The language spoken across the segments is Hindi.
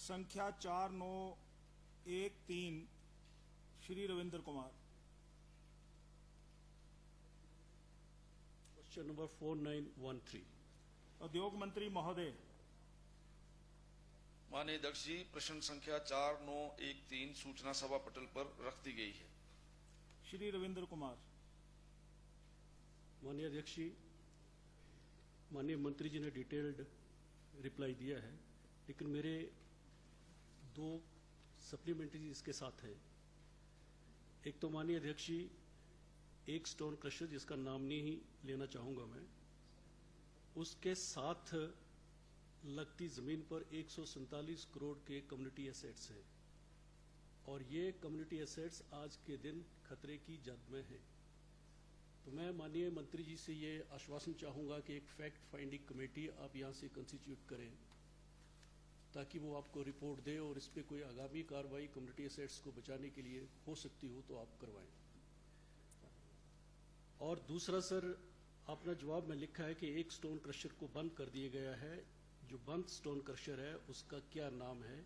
संख्या 4913 श्री रविंद्र कुमार। Question number 4913। उद्योग मंत्री महोदय। माननीय अध्यक्ष जी, प्रश्न संख्या 4913 सूचना सभा पटल पर रख दी गई है। श्री रविंद्र कुमार। माननीय अध्यक्ष जी, माननीय मंत्री जी ने डिटेल्ड रिप्लाई दिया है, लेकिन मेरे दो सप्लीमेंट्री इसके साथ हैं। एक तो माननीय अध्यक्ष जी, एक स्टोन क्रशर जिसका नाम नहीं लेना चाहूंगा मैं, उसके साथ लगती जमीन पर 147 करोड़ के कम्युनिटी एसेट्स हैं और ये कम्युनिटी एसेट्स आज के दिन खतरे की जद में हैं। तो मैं माननीय मंत्री जी से ये आश्वासन चाहूंगा कि एक फैक्ट फाइंडिंग कमेटी आप यहाँ से कंस्टिट्यूट करें ताकि वो आपको रिपोर्ट दे और इस पर कोई आगामी कार्रवाई कम्युनिटी एसेट्स को बचाने के लिए हो सकती हो तो आप करवाएं। और दूसरा सर, आपने जवाब में लिखा है कि एक स्टोन क्रशर को बंद कर दिया गया है। जो बंद स्टोन क्रशर है उसका क्या नाम है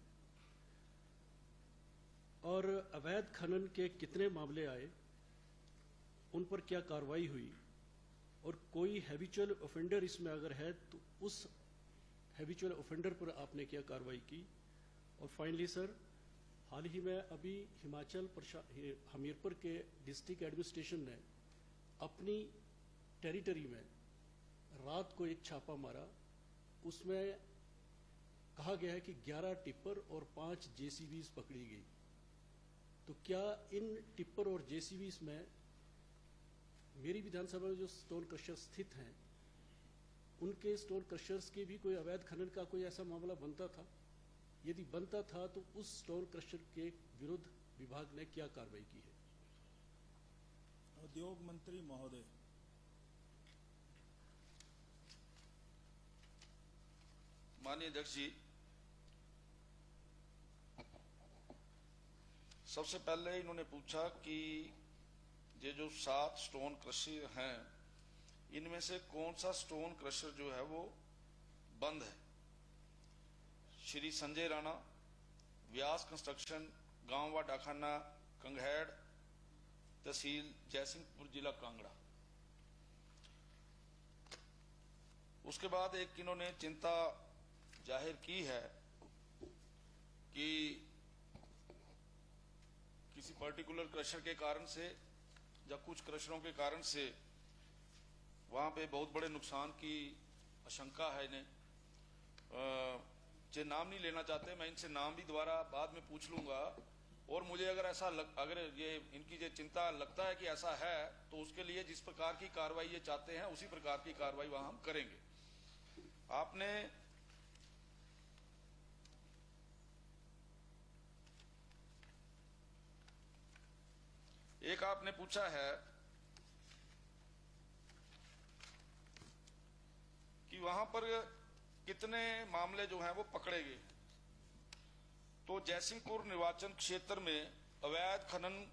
और अवैध खनन के कितने मामले आए, उन पर क्या कार्रवाई हुई और कोई हैबिचुअल ऑफेंडर इसमें अगर है तो उस हैबिचुअल ऑफेंडर पर आपने क्या कार्रवाई की। और फाइनली सर, हाल ही में अभी हिमाचल हमीरपुर के डिस्ट्रिक्ट एडमिनिस्ट्रेशन ने अपनी टेरिटरी में रात को एक छापा मारा। उसमें कहा गया है कि 11 टिप्पर और 5 जेसीबीज पकड़ी गई। तो क्या इन टिप्पर और जेसीबीज में मेरी विधानसभा में जो स्टोन क्रशर स्थित हैं उनके स्टोन क्रशर्स के भी कोई अवैध खनन का कोई ऐसा मामला बनता था? यदि बनता था तो उस स्टोन क्रशर के विरुद्ध विभाग ने क्या कार्रवाई की है? उद्योग मंत्री महोदय। माननीय अध्यक्ष जी, सबसे पहले इन्होंने पूछा कि ये जो 7 स्टोन क्रशर हैं इनमें से कौन सा स्टोन क्रशर जो है वो बंद है। श्री संजय राणा, व्यास कंस्ट्रक्शन, गांव व डाखाना, कंगहेड़, तहसील जयसिंहपुर, जिला कांगड़ा। उसके बाद एक इन्होंने चिंता जाहिर की है कि किसी पर्टिकुलर क्रशर के कारण से या कुछ क्रशरों के कारण से वहां पे बहुत बड़े नुकसान की आशंका है। इन्हें जो नाम नहीं लेना चाहते, मैं इनसे नाम भी दोबारा बाद में पूछ लूंगा। और मुझे अगर अगर ये इनकी जो चिंता लगता है कि ऐसा है तो उसके लिए जिस प्रकार की कार्रवाई ये चाहते हैं उसी प्रकार की कार्रवाई वहां हम करेंगे। आपने एक आपने पूछा है कि वहां पर कितने मामले जो हैं वो पकड़े गए। तो जयसिंहपुर निर्वाचन क्षेत्र में अवैध खनन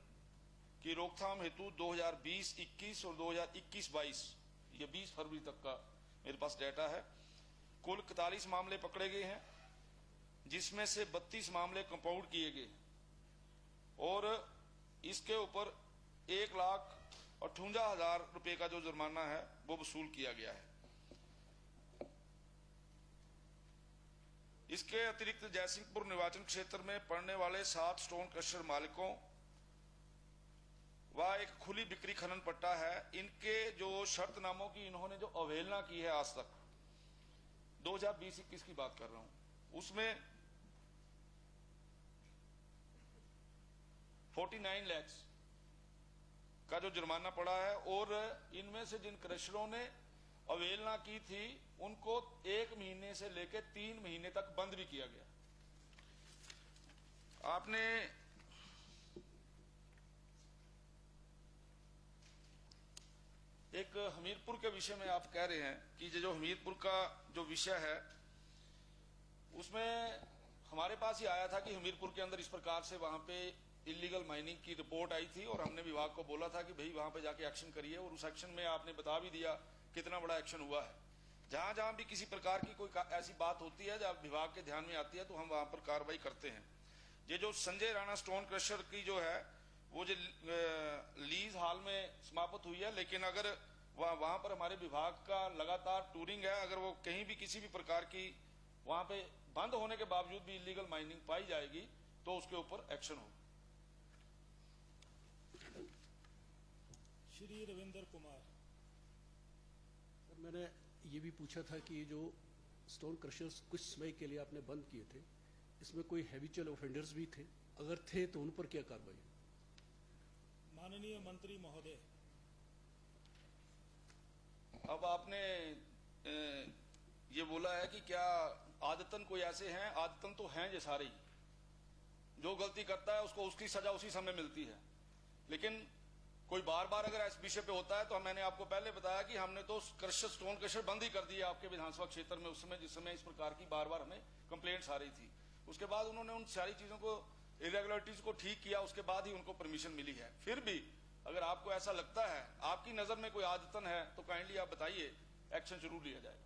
की रोकथाम हेतु 2020-21 और 2021-22 ये 20 फरवरी तक का मेरे पास डाटा है, कुल 41 मामले पकड़े गए हैं, जिसमें से 32 मामले कंपाउंड किए गए और इसके ऊपर 1,58,000 रुपए का जो जुर्माना है वो वसूल किया गया है। इसके अतिरिक्त जयसिंहपुर निर्वाचन क्षेत्र में पड़ने वाले 7 स्टोन क्रशर मालिकों व एक खुली बिक्री खनन पट्टा है, इनके जो शर्तनामों की इन्होंने जो अवहेलना की है आज तक, 2020-21 की बात कर रहा हूं, उसमें 49 लाख का जो जुर्माना पड़ा है और इनमें से जिन क्रशरों ने अवहेलना की थी उनको 1 महीने से लेकर 3 महीने तक बंद भी किया गया। आपने एक हमीरपुर के विषय में आप कह रहे हैं कि जो हमीरपुर का जो विषय है उसमें हमारे पास ही आया था कि हमीरपुर के अंदर इस प्रकार से वहां पे इलीगल माइनिंग की रिपोर्ट आई थी और हमने विभाग को बोला था कि भाई वहां पे जाके एक्शन करिए और उस एक्शन में आपने बता भी दिया कितना बड़ा एक्शन हुआ है। जहां जहां भी किसी प्रकार की कोई ऐसी बात होती है जब विभाग के ध्यान में आती है तो हम वहां पर कार्रवाई करते हैं। ये जो संजय राणा स्टोन क्रशर की जो है वो जो लीज हाल में समाप्त हुई है, लेकिन अगर वहां पर हमारे विभाग का लगातार टूरिंग है, अगर वो कहीं भी किसी भी प्रकार की वहां पे बंद होने के बावजूद भी इलीगल माइनिंग पाई जाएगी तो उसके ऊपर एक्शन होगा। श्री रविंद्र कुमार। सर, मैंने ये भी पूछा था कि जो स्टोन क्रशर्स कुछ समय के लिए आपने बंद किए थे, इसमें कोई हैबिचुअल ऑफेंडर्स भी थे? अगर थे तो उन पर क्या कार्रवाई? माननीय मंत्री महोदय। अब आपने ये बोला है कि क्या आदतन कोई ऐसे हैं, आदतन तो हैं ये सारे ही, जो गलती करता है उसको उसकी सजा उसी समय मिलती है, लेकिन कोई बार बार अगर इस विषय पे होता है तो मैंने आपको पहले बताया कि हमने तो क्रशर स्टोन क्रशर बंद ही कर दिया आपके विधानसभा क्षेत्र में उस समय, जिस समय इस प्रकार की बार बार हमें कंप्लेंट्स आ रही थी। उसके बाद उन्होंने उन सारी चीजों को, इरेगुलरिटीज को ठीक किया, उसके बाद ही उनको परमिशन मिली है। फिर भी अगर आपको ऐसा लगता है, आपकी नजर में कोई आदतन है, तो काइंडली आप बताइए, एक्शन जरूर लिया जाएगा।